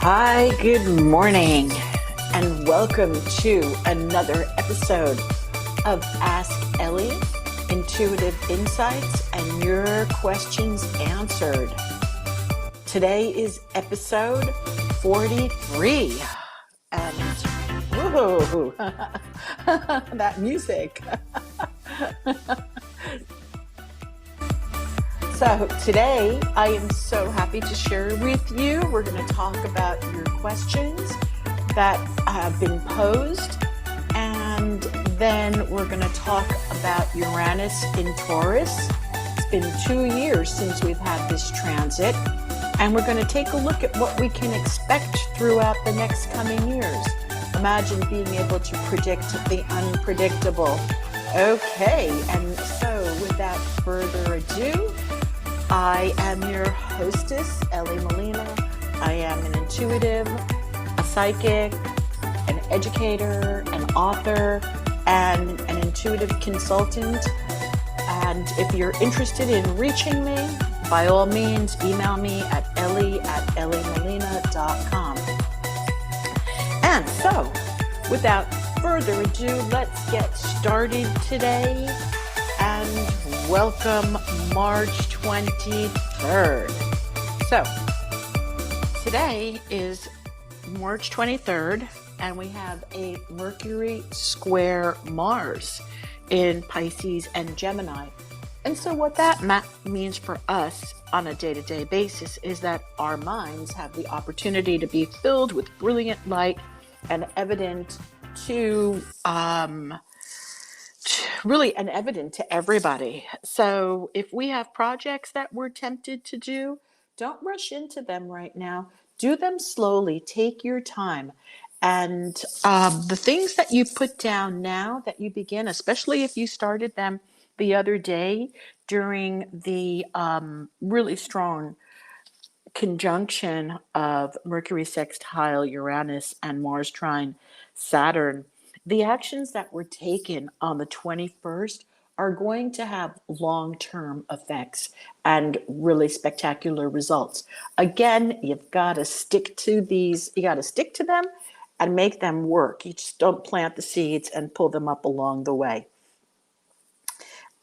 Hi, good morning, and welcome to another episode of Ask Elly, Intuitive Insights and Your Questions Answered. Today is episode 43, and whoa, that music. So today I am so happy to share with you. We're going to talk about your questions that have been posed, and then we're going to talk about Uranus in Taurus. It's been 2 years since we've had this transit, and we're going to take a look at what we can expect throughout the next coming years. Imagine being able to predict the unpredictable. Okay, and so without further ado, I am your hostess, Elly Molina. I am an intuitive, a psychic, an educator, an author, and an intuitive consultant. And if you're interested in reaching me, by all means, email me at elly@ellymolina.com. And so, without further ado, let's get started today. And welcome March 23rd. So today is March 23rd, and we have a Mercury square Mars in Pisces and Gemini. And so what that means for us on a day-to-day basis is that our minds have the opportunity to be filled with brilliant light and evident to everybody. So if we have projects that we're tempted to do, don't rush into them right now. Do them slowly. Take your time. And the things that you put down now that you begin, especially if you started them the other day during the really strong conjunction of Mercury sextile Uranus and Mars trine Saturn, the actions that were taken on the 21st are going to have long-term effects and really spectacular results. Again, you've got to stick to these, you got to stick to them and make them work. You just don't plant the seeds and pull them up along the way.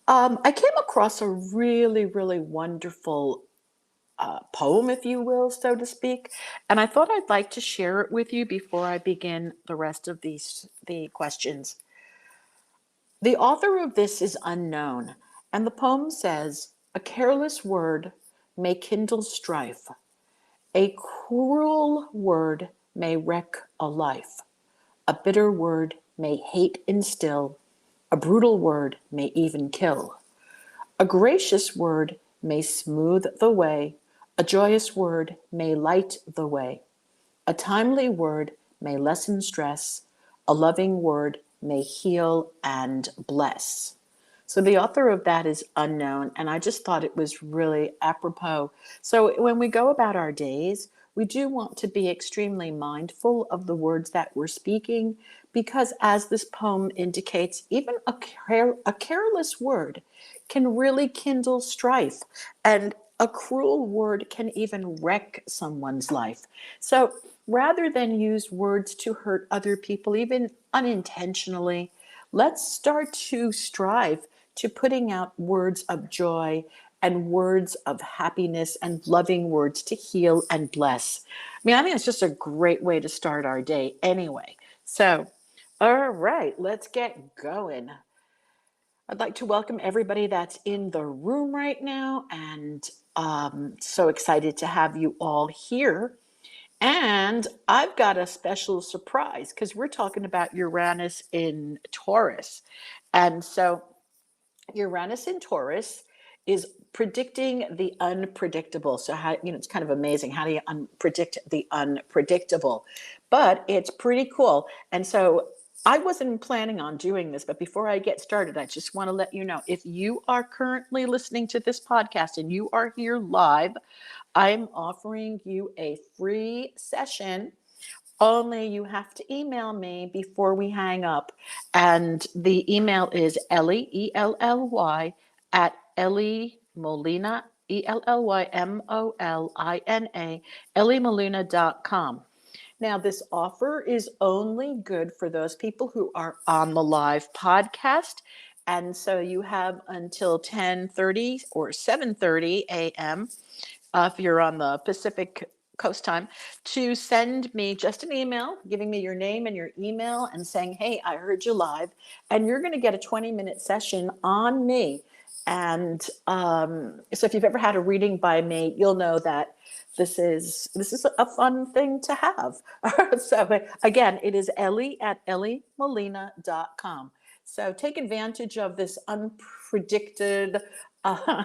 I came across a really, really wonderful poem, if you will, so to speak. And I thought I'd like to share it with you before I begin the rest of the questions. The author of this is unknown, and the poem says, "A careless word may kindle strife. A cruel word may wreck a life. A bitter word may hate instill. A brutal word may even kill. A gracious word may smooth the way. A joyous word may light the way. A timely word may lessen stress. A loving word may heal and bless." So the author of that is unknown, and I just thought it was really apropos. So when we go about our days, we do want to be extremely mindful of the words that we're speaking, because as this poem indicates, even a careless word can really kindle strife, and a cruel word can even wreck someone's life. So rather than use words to hurt other people, even unintentionally, let's start to strive to putting out words of joy and words of happiness and loving words to heal and bless. I think it's just a great way to start our day anyway. So, all right, let's get going. I'd like to welcome everybody that's in the room right now, and so excited to have you all here. And I've got a special surprise because we're talking about Uranus in Taurus. And so Uranus in Taurus is predicting the unpredictable. So how, it's kind of amazing. How do you predict the unpredictable? But it's pretty cool. And so I wasn't planning on doing this, but before I get started, I just want to let you know, if you are currently listening to this podcast and you are here live, I'm offering you a free session. Only you have to email me before we hang up. And the email is Elly, E-L-L-Y, at Elly Molina, ELLYMOLINA, ellymolina.com. Now, this offer is only good for those people who are on the live podcast. And so you have until 10:30 or 7:30 a.m. If you're on the Pacific Coast time, to send me just an email giving me your name and your email and saying, hey, I heard you live, and you're going to get a 20-minute session on me. And so if you've ever had a reading by me, you'll know that this is a fun thing to have. So again, it is Elly at ellymolina.com. So take advantage of this unpredicted uh,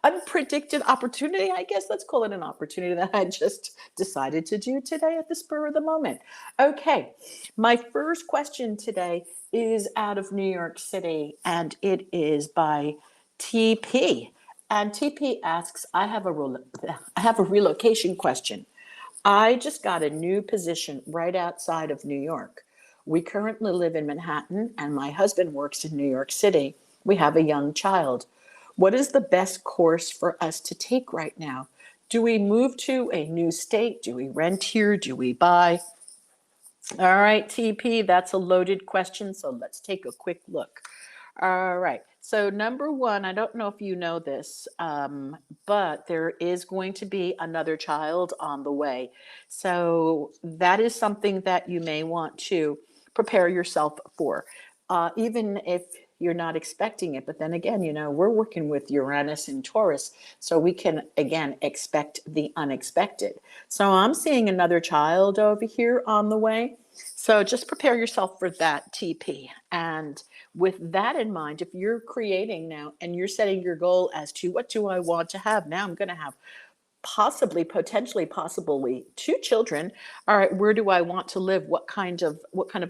unpredicted opportunity. I guess let's call it an opportunity that I just decided to do today at the spur of the moment. Okay, my first question today is out of New York City, and it is by TP. And TP asks, I have a relocation question. I just got a new position right outside of New York. We currently live in Manhattan, and my husband works in New York City. We have a young child. What is the best course for us to take right now? Do we move to a new state? Do we rent here? Do we buy? All right, TP, that's a loaded question, so let's take a quick look. All right, so number one, I don't know if you know this, but there is going to be another child on the way. So that is something that you may want to prepare yourself for, even if you're not expecting it. But then again, we're working with Uranus and Taurus, so we can, again, expect the unexpected. So I'm seeing another child over here on the way. So just prepare yourself for that, TP. And with that in mind, if you're creating now and you're setting your goal as to what do I want to have? Now I'm going to have possibly two children. All right, where do I want to live? What kind of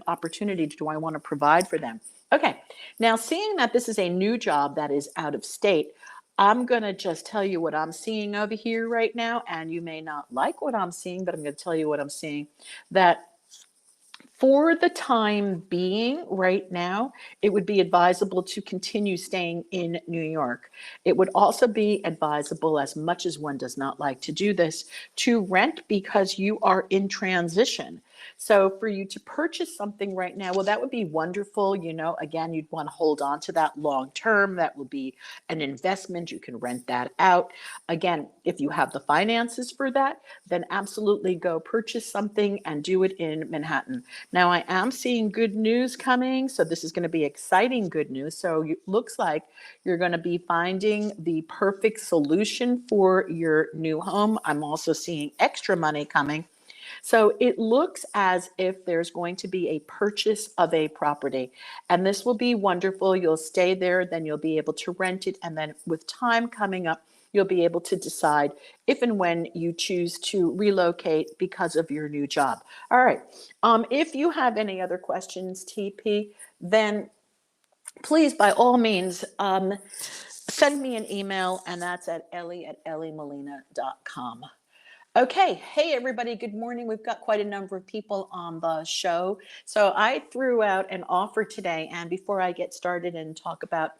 opportunity do I want to provide for them? Okay, now seeing that this is a new job that is out of state, I'm going to just tell you what I'm seeing over here right now. And you may not like what I'm seeing, but I'm going to tell you what I'm seeing. That for the time being, right now, it would be advisable to continue staying in New York. It would also be advisable, as much as one does not like to do this, to rent because you are in transition. So for you to purchase something right now, well, that would be wonderful. Again, you'd want to hold on to that long term. That will be an investment. You can rent that out. Again, if you have the finances for that, then absolutely go purchase something and do it in Manhattan. Now, I am seeing good news coming, so this is going to be exciting good news. So it looks like you're going to be finding the perfect solution for your new home. I'm also seeing extra money coming. So it looks as if there's going to be a purchase of a property, and this will be wonderful. You'll stay there, then you'll be able to rent it, and then with time coming up, you'll be able to decide if and when you choose to relocate because of your new job. All right. If you have any other questions, TP, then please, by all means, send me an email, and that's at elly@ellymolina.com. Okay. Hey, everybody. Good morning. We've got quite a number of people on the show. So I threw out an offer today, and before I get started and talk about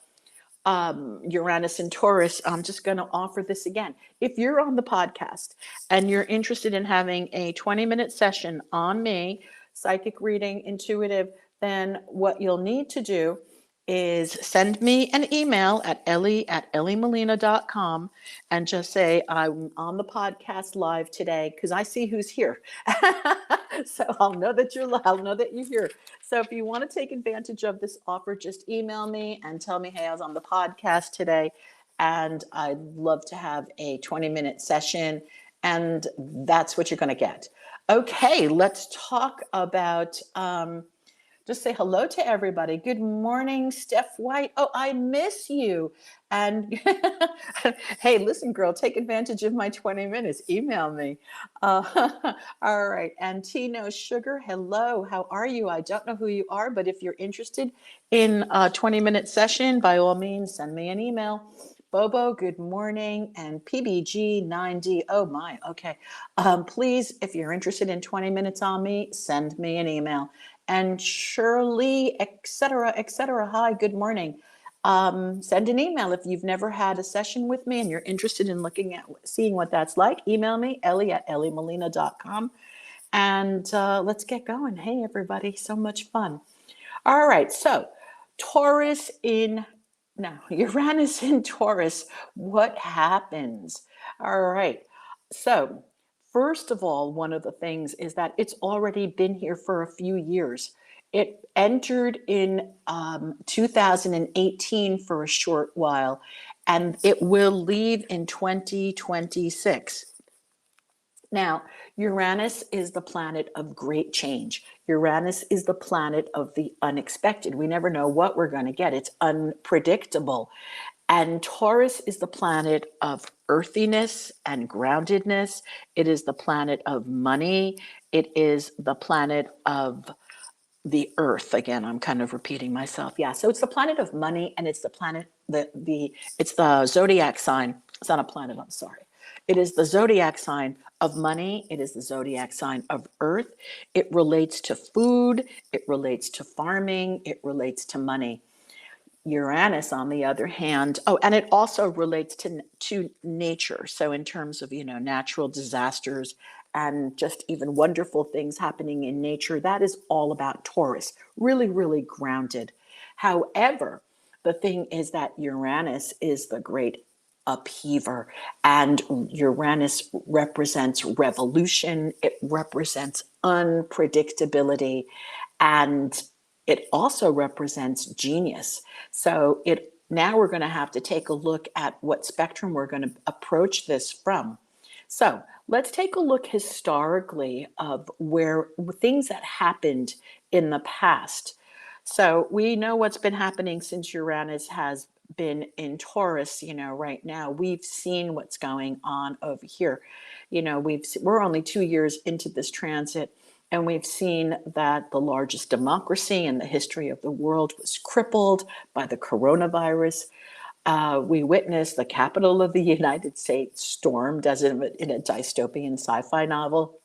Uranus and Taurus, I'm just going to offer this again. If you're on the podcast and you're interested in having a 20-minute session on me, psychic reading, intuitive, then what you'll need to do is send me an email at elly@ellymolina.com and just say, I'm on the podcast live today, because I see who's here. So I'll know that you're here. So if you want to take advantage of this offer, just email me and tell me, hey, I was on the podcast today, and I'd love to have a 20-minute session. And that's what you're going to get. Okay, let's talk about just say hello to everybody. Good morning, Steph White. Oh, I miss you. And hey, listen, girl, take advantage of my 20 minutes. Email me. All right. And Tino Sugar, hello. How are you? I don't know who you are, but if you're interested in a 20-minute session, by all means, send me an email. Bobo, good morning. And PBG9D, oh my, okay. Please, if you're interested in 20 minutes on me, send me an email. And Shirley, et cetera, hi, good morning. Send an email if you've never had a session with me and you're interested in seeing what that's like. Email me, Elly@ellymolina.com. And let's get going. Hey, everybody, so much fun. All right, so Taurus in now, Uranus in Taurus, what happens? All right, so first of all, one of the things is that it's already been here for a few years. It entered in 2018 for a short while, and it will leave in 2026. Now, Uranus is the planet of great change. Uranus is the planet of the unexpected. We never know what we're going to get. It's unpredictable. And Taurus is the planet of earthiness and groundedness. It is the planet of money. It is the planet of the earth. Again, I'm kind of repeating myself. Yeah, so it's the planet of money, and it's the planet, it's the zodiac sign. It's not a planet, I'm sorry. It is the zodiac sign of money. It is the zodiac sign of earth. It relates to food. It relates to farming. It relates to money. Uranus, on the other hand, oh, and it also relates to nature. So in terms of, natural disasters and just even wonderful things happening in nature, that is all about Taurus, really, really grounded. However, the thing is that Uranus is the great upheaver, and Uranus represents revolution. It represents unpredictability, and it also represents genius. So now we're going to have to take a look at what spectrum we're going to approach this from. So let's take a look historically of where things that happened in the past. So we know what's been happening since Uranus has been in Taurus, right now. We've seen what's going on over here. We're only 2 years into this transit, and we've seen that the largest democracy in the history of the world was crippled by the coronavirus. We witnessed the capital of the United States stormed as in a dystopian sci-fi novel.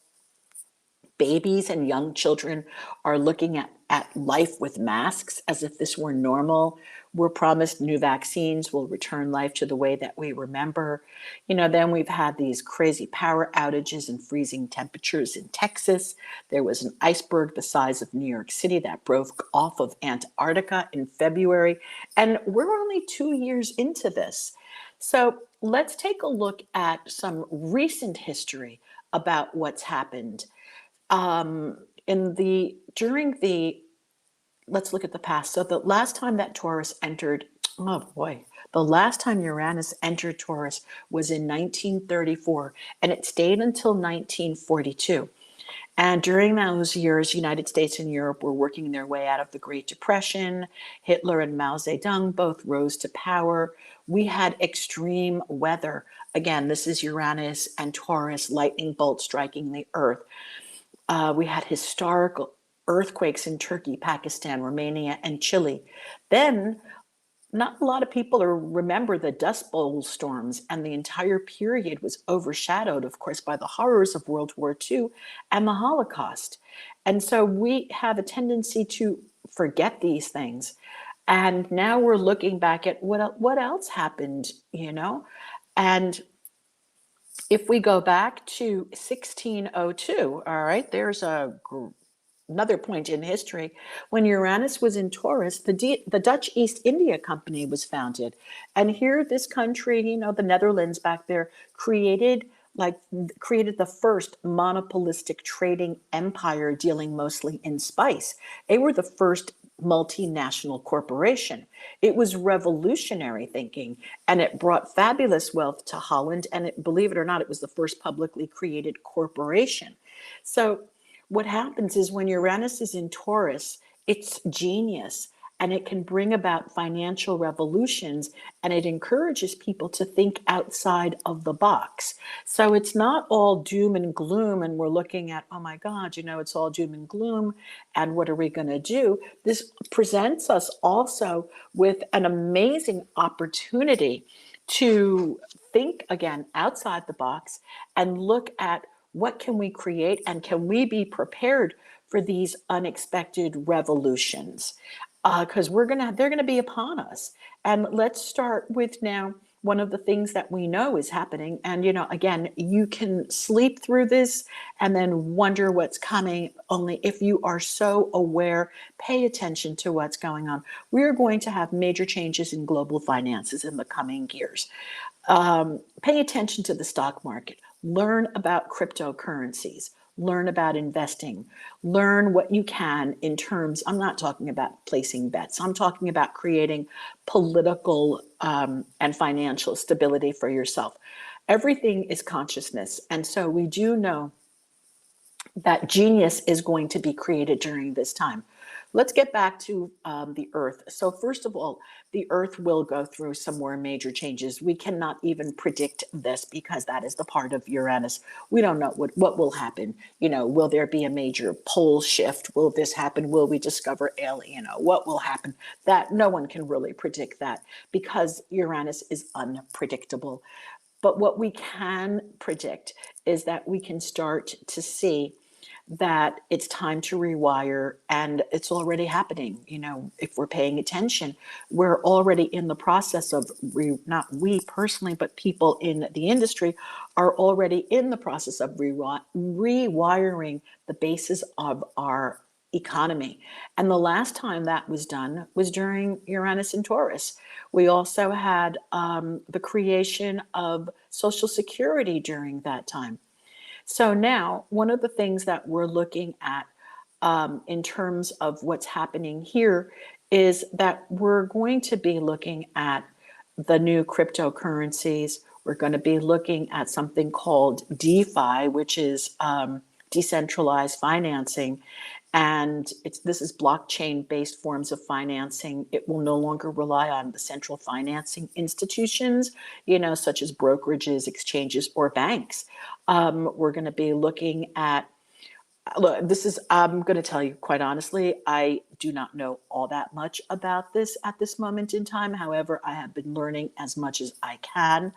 Babies and young children are looking at life with masks as if this were normal. We're promised new vaccines will return life to the way that we remember. Then we've had these crazy power outages and freezing temperatures in Texas. There was an iceberg the size of New York City that broke off of Antarctica in February. And we're only 2 years into this. So let's take a look at some recent history about what's happened. Let's look at the past. So the last time that Taurus entered, oh boy, the last time Uranus entered Taurus was in 1934, and it stayed until 1942. And during those years, United States and Europe were working their way out of the Great Depression. Hitler and Mao Zedong both rose to power. We had extreme weather. Again, this is Uranus and Taurus, lightning bolts striking the earth. We had historical earthquakes in Turkey, Pakistan, Romania, and Chile. Then, not a lot of people remember the Dust Bowl storms, and the entire period was overshadowed, of course, by the horrors of World War II and the Holocaust. And so we have a tendency to forget these things. And now we're looking back at what else happened, And if we go back to 1602, all right, there's another point in history. When Uranus was in Taurus, the Dutch East India Company was founded. And here, this country, the Netherlands back there, created the first monopolistic trading empire dealing mostly in spice. They were the first multinational corporation. It was revolutionary thinking, and it brought fabulous wealth to Holland. And believe it or not, it was the first publicly created corporation. So what happens is when Uranus is in Taurus, it's genius, and it can bring about financial revolutions, and it encourages people to think outside of the box. So it's not all doom and gloom, and we're looking at, oh my God, it's all doom and gloom, and what are we going to do? This presents us also with an amazing opportunity to think again outside the box and look at what can we create, and can we be prepared for these unexpected revolutions? Because they're gonna be upon us. And let's start with now one of the things that we know is happening. And, again, you can sleep through this and then wonder what's coming. Only if you are so aware, pay attention to what's going on. We're going to have major changes in global finances in the coming years. Pay attention to the stock market, learn about cryptocurrencies, learn about investing, learn what you can in terms, I'm not talking about placing bets, I'm talking about creating political and financial stability for yourself. Everything is consciousness. And so we do know that genius is going to be created during this time. Let's get back to the Earth. So first of all, the Earth will go through some more major changes. We cannot even predict this because that is the part of Uranus. We don't know what will happen. Will there be a major pole shift? Will this happen? Will we discover alien? What will happen? That no one can really predict that because Uranus is unpredictable. But what we can predict is that we can start to see that it's time to rewire, and it's already happening. If we're paying attention, we're already in the process of not we personally, but people in the industry are already in the process of rewiring the basis of our economy. And the last time that was done was during Uranus and Taurus. We also had the creation of Social Security during that time. So now, one of the things that we're looking at in terms of what's happening here is that we're going to be looking at the new cryptocurrencies. We're going to be looking at something called DeFi, which is decentralized financing. And this is blockchain-based forms of financing. It will no longer rely on the central financing institutions, such as brokerages, exchanges, or banks. We're going to be looking at, look, I'm going to tell you quite honestly, I do not know all that much about this at this moment in time. However, I have been learning as much as I can.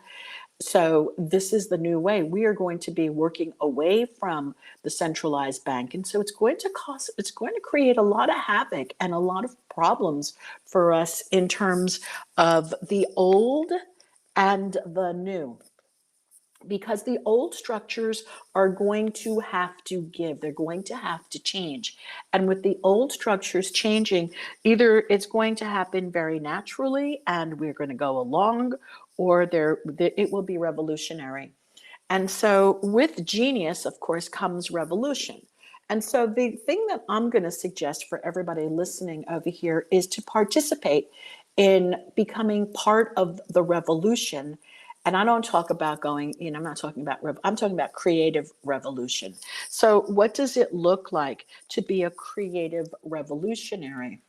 So this is the new way. We are going to be working away from the centralized bank. And so it's going to create a lot of havoc and a lot of problems for us in terms of the old and the new. Because the old structures are going to have to give, they're going to have to change. And with the old structures changing, either it's going to happen very naturally and we're going to go along, or it will be revolutionary. And so with genius, of course, comes revolution. And so the thing that I'm going to suggest for everybody listening over here is to participate in becoming part of the revolution. And I don't talk about I'm not talking about, I'm talking about creative revolution. So what does it look like to be a creative revolutionary?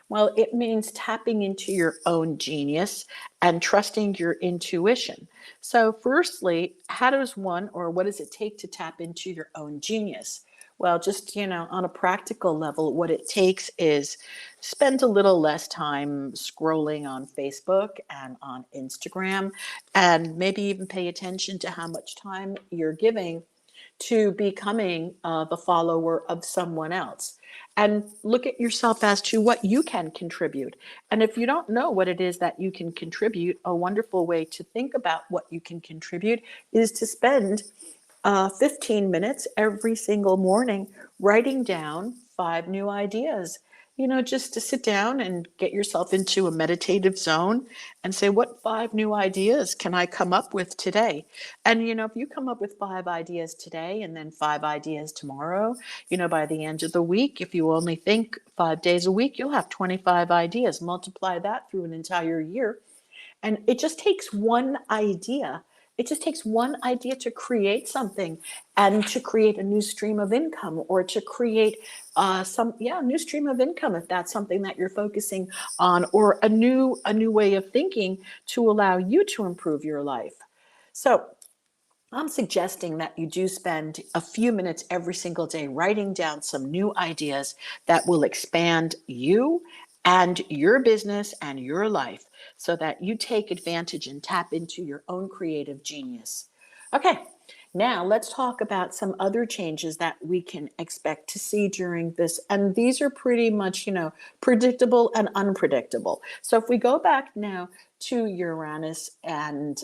Well, it means tapping into your own genius and trusting your intuition. So firstly, what does it take to tap into your own genius? Well, just, on a practical level, what it takes is spend a little less time scrolling on Facebook and on Instagram, and maybe even pay attention to how much time you're giving to becoming the follower of someone else. And look at yourself as to what you can contribute. And if you don't know what it is that you can contribute, a wonderful way to think about what you can contribute is to spend 15 minutes every single morning writing down 5 new ideas. Just to sit down and get yourself into a meditative zone and say, what 5 new ideas can I come up with today? And, if you come up with 5 ideas today and then 5 ideas tomorrow, by the end of the week, if you only think 5 days a week, you'll have 25 ideas. Multiply that through an entire year. And it just takes one idea. It just takes one idea to create something and to create a new stream of income, or to create new stream of income if that's something that you're focusing on, or a new way of thinking to allow you to improve your life. So I'm suggesting that you do spend a few minutes every single day writing down some new ideas that will expand you and your business and your life, so that you take advantage and tap into your own creative genius. Okay, Now, let's talk about some other changes that we can expect to see during this. And these are pretty much, predictable and unpredictable. So if we go back now to Uranus and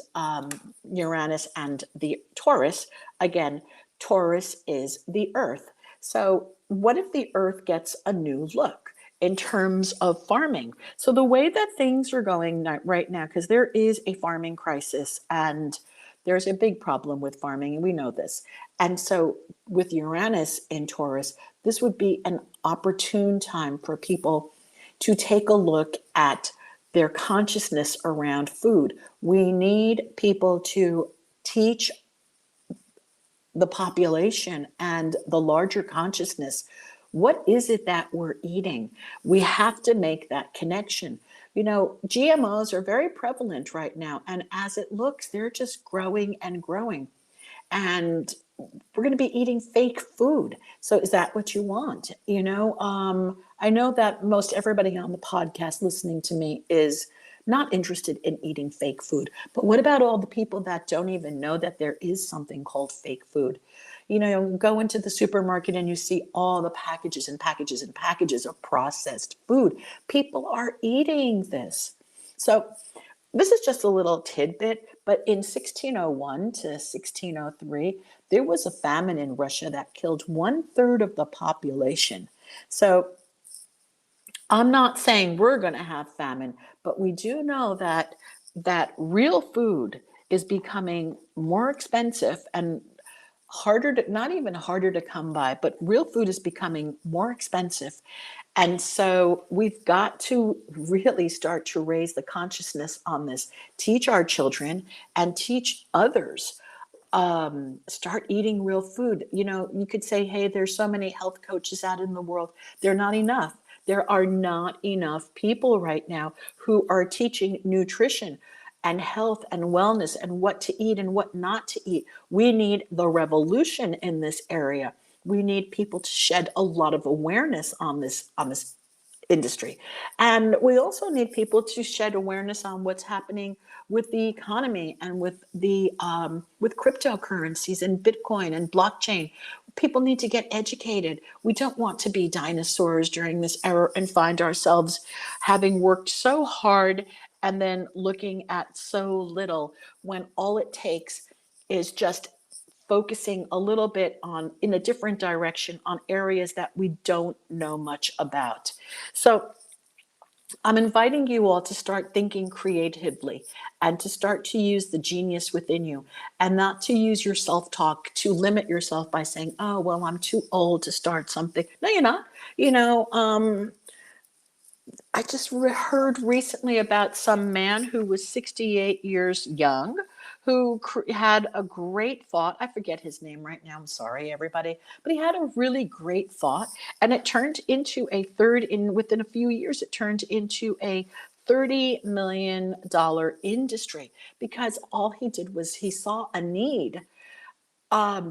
the Taurus, again, Taurus is the Earth. So what if the Earth gets a new look in terms of farming? So the way that things are going right now, because there is a farming crisis and there's a big problem with farming, and we know this. And so, with Uranus in Taurus, this would be an opportune time for people to take a look at their consciousness around food. We need people to teach the population and the larger consciousness, what is it that we're eating? We have to make that connection. GMOs are very prevalent right now, and as it looks, they're just growing and growing. And we're going to be eating fake food. So is that what you want? I know that most everybody on the podcast listening to me is not interested in eating fake food. But what about all the people that don't even know that there is something called fake food? You go into the supermarket and you see all the packages and packages and packages of processed food. People are eating this. So this is just a little tidbit, but in 1601 to 1603, there was a famine in Russia that killed 1/3 of the population. So I'm not saying we're going to have famine, but we do know that real food is becoming more expensive and harder to, not even harder to come by, but real food is becoming more expensive. And so we've got to really start to raise the consciousness on this, teach our children and teach others. Start eating real food. You could say, hey, there's so many health coaches out in the world. They're not enough. There are not enough people right now who are teaching nutrition and health and wellness and what to eat and what not to eat. We need the revolution in this area. We need people to shed a lot of awareness on this industry. And we also need people to shed awareness on what's happening with the economy and with the with cryptocurrencies and Bitcoin and blockchain. People need to get educated. We don't want to be dinosaurs during this era and find ourselves having worked so hard and then looking at so little, when all it takes is just focusing a little bit on in a different direction on areas that we don't know much about. So I'm inviting you all to start thinking creatively and to start to use the genius within you, and not to use your self-talk to limit yourself by saying, oh, well, I'm too old to start something. No, you're not. I just heard recently about some man who was 68 years young, who had a great thought. I forget his name right now. I'm sorry, everybody. But he had a really great thought, and it turned into within a few years, it turned into a $30 million industry, because all he did was he saw a need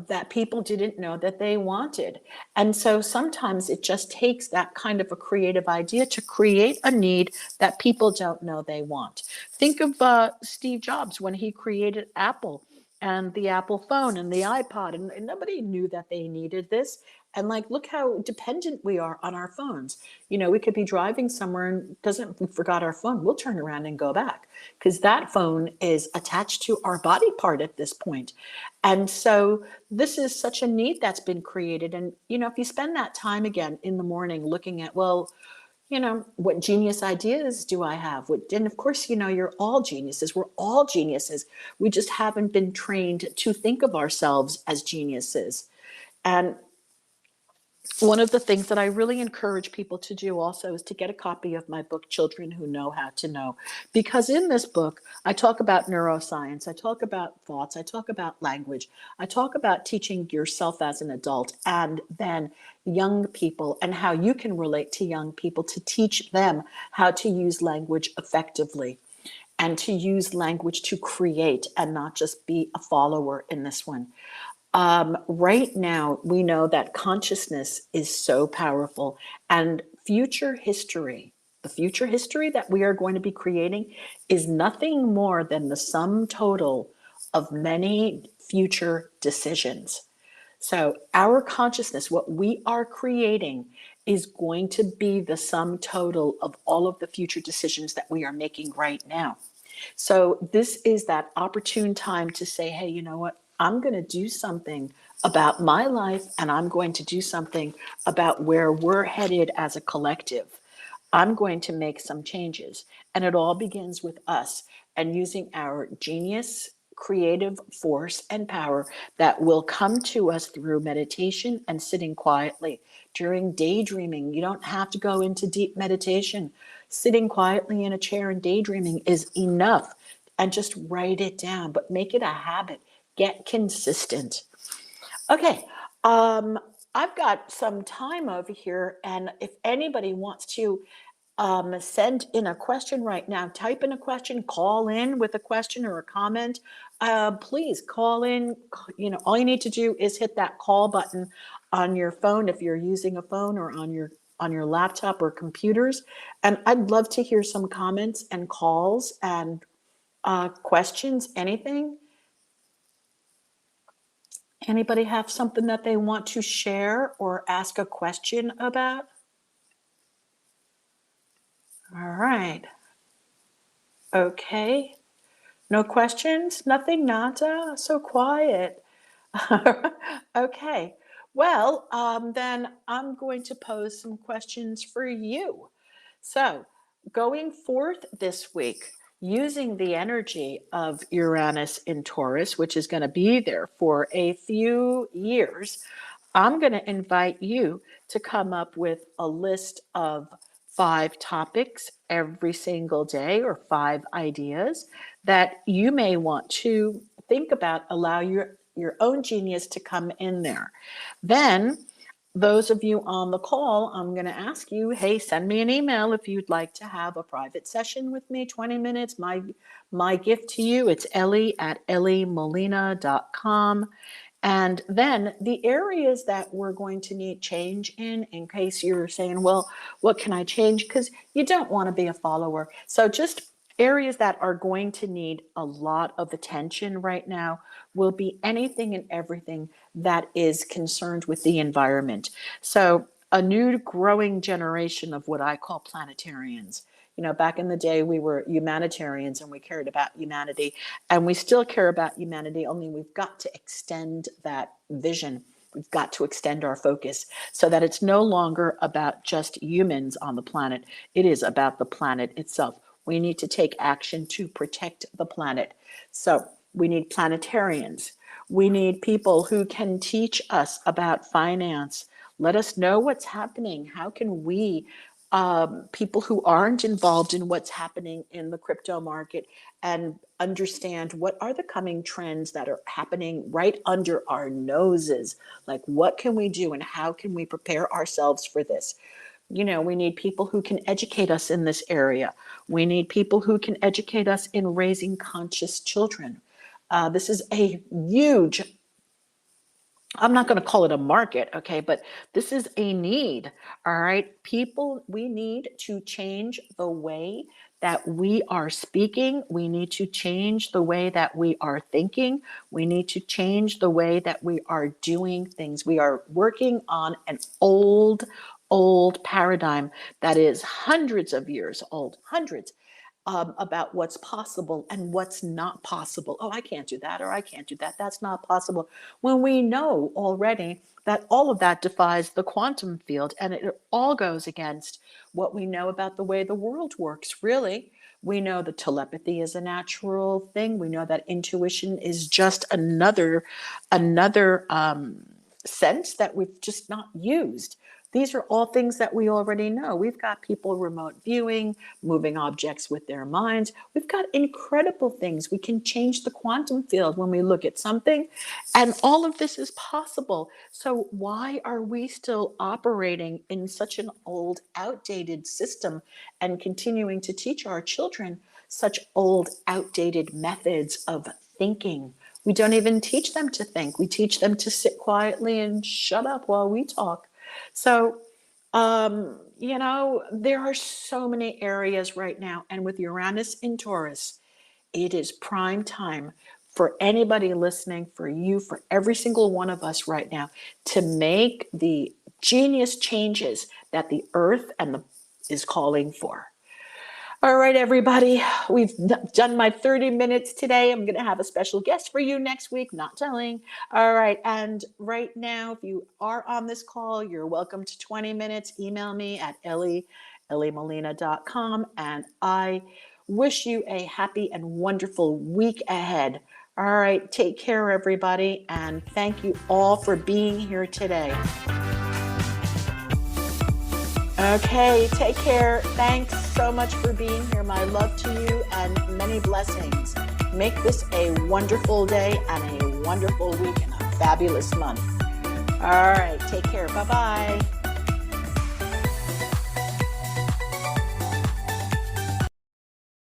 that people didn't know that they wanted. And so sometimes it just takes that kind of a creative idea to create a need that people don't know they want. Think of Steve Jobs when he created Apple and the Apple phone and the iPod, and nobody knew that they needed this. And look how dependent we are on our phones. We could be driving somewhere and we forgot our phone. We'll turn around and go back because that phone is attached to our body part at this point. And so this is such a need that's been created. And, if you spend that time again in the morning looking at, well, what genius ideas do I have? And of course, you're all geniuses. We're all geniuses. We just haven't been trained to think of ourselves as geniuses. And one of the things that I really encourage people to do also is to get a copy of my book, Children Who Know How to Know. Because in this book, I talk about neuroscience, I talk about thoughts, I talk about language, I talk about teaching yourself as an adult and then young people and how you can relate to young people to teach them how to use language effectively and to use language to create and not just be a follower in this one. Right now, we know that consciousness is so powerful, and the future history that we are going to be creating is nothing more than the sum total of many future decisions. So our consciousness, what we are creating, is going to be the sum total of all of the future decisions that we are making right now. So this is that opportune time to say, hey, you know what? I'm going to do something about my life, and I'm going to do something about where we're headed as a collective. I'm going to make some changes. And it all begins with us and using our genius, creative force, and power that will come to us through meditation and sitting quietly. During daydreaming, you don't have to go into deep meditation. Sitting quietly in a chair and daydreaming is enough. And just write it down, but make it a habit. Get consistent. Okay. Um, I've got some time over here, and if anybody wants to send in a question right now, type in a question, call in with a question or a comment. Please call in. You know, all you need to do is hit that call button on your phone if you're using a phone, or on your laptop or computers. And I'd love to hear some comments and calls and questions, anything. Anybody have something that they want to share or ask a question about? All right. Okay. No questions? Nothing? Nada? So quiet. Okay. Well, then I'm going to pose some questions for you. So, going forth this week, using the energy of Uranus in Taurus, which is going to be there for a few years, I'm going to invite you to come up with a list of 5 topics every single day, or 5 ideas that you may want to think about. Allow your own genius to come in there. Then those of you on the call, I'm going to ask you, hey, send me an email if you'd like to have a private session with me, 20 minutes. My gift to you, it's Elly at ellymolina.com. And then the areas that we're going to need change in case you're saying, well, what can I change? Because you don't want to be a follower. So just areas that are going to need a lot of attention right now will be anything and everything that is concerned with the environment. So a new growing generation of what I call planetarians. You know, back in the day, we were humanitarians and we cared about humanity, and we still care about humanity, only we've got to extend that vision. We've got to extend our focus so that it's no longer about just humans on the planet. It is about the planet itself. We need to take action to protect the planet. So we need planetarians. We need people who can teach us about finance. Let us know what's happening. How can we, people who aren't involved in what's happening in the crypto market, and understand what are the coming trends that are happening right under our noses? Like, what can we do and how can we prepare ourselves for this? You know, we need people who can educate us in this area. We need people who can educate us in raising conscious children. This is a huge, I'm not going to call it a market, okay, but this is a need, all right? People, we need to change the way that we are speaking. We need to change the way that we are thinking. We need to change the way that we are doing things. We are working on an old paradigm that is hundreds of years old, hundreds, about what's possible and what's not possible. Oh, I can't do that, or I can't do that. That's not possible. When we know already that all of that defies the quantum field, and it all goes against what we know about the way the world works, really. We know that telepathy is a natural thing. We know that intuition is just another sense that we've just not used. These are all things that we already know. We've got people remote viewing, moving objects with their minds. We've got incredible things. We can change the quantum field when we look at something, and all of this is possible. So why are we still operating in such an old, outdated system and continuing to teach our children such old, outdated methods of thinking? We don't even teach them to think. We teach them to sit quietly and shut up while we talk. So, you know, there are so many areas right now. And with Uranus in Taurus, it is prime time for anybody listening, for you, for every single one of us right now, to make the genius changes that the earth is calling for. All right, everybody, we've done my 30 minutes today. I'm going to have a special guest for you next week, not telling. All right, and right now, if you are on this call, you're welcome to 20 minutes. Email me at ellymolina.com, and I wish you a happy and wonderful week ahead. All right, take care, everybody, and thank you all for being here today. Okay, take care. Thanks so much for being here. My love to you and many blessings. Make this a wonderful day and a wonderful week and a fabulous month. All right, take care. Bye-bye.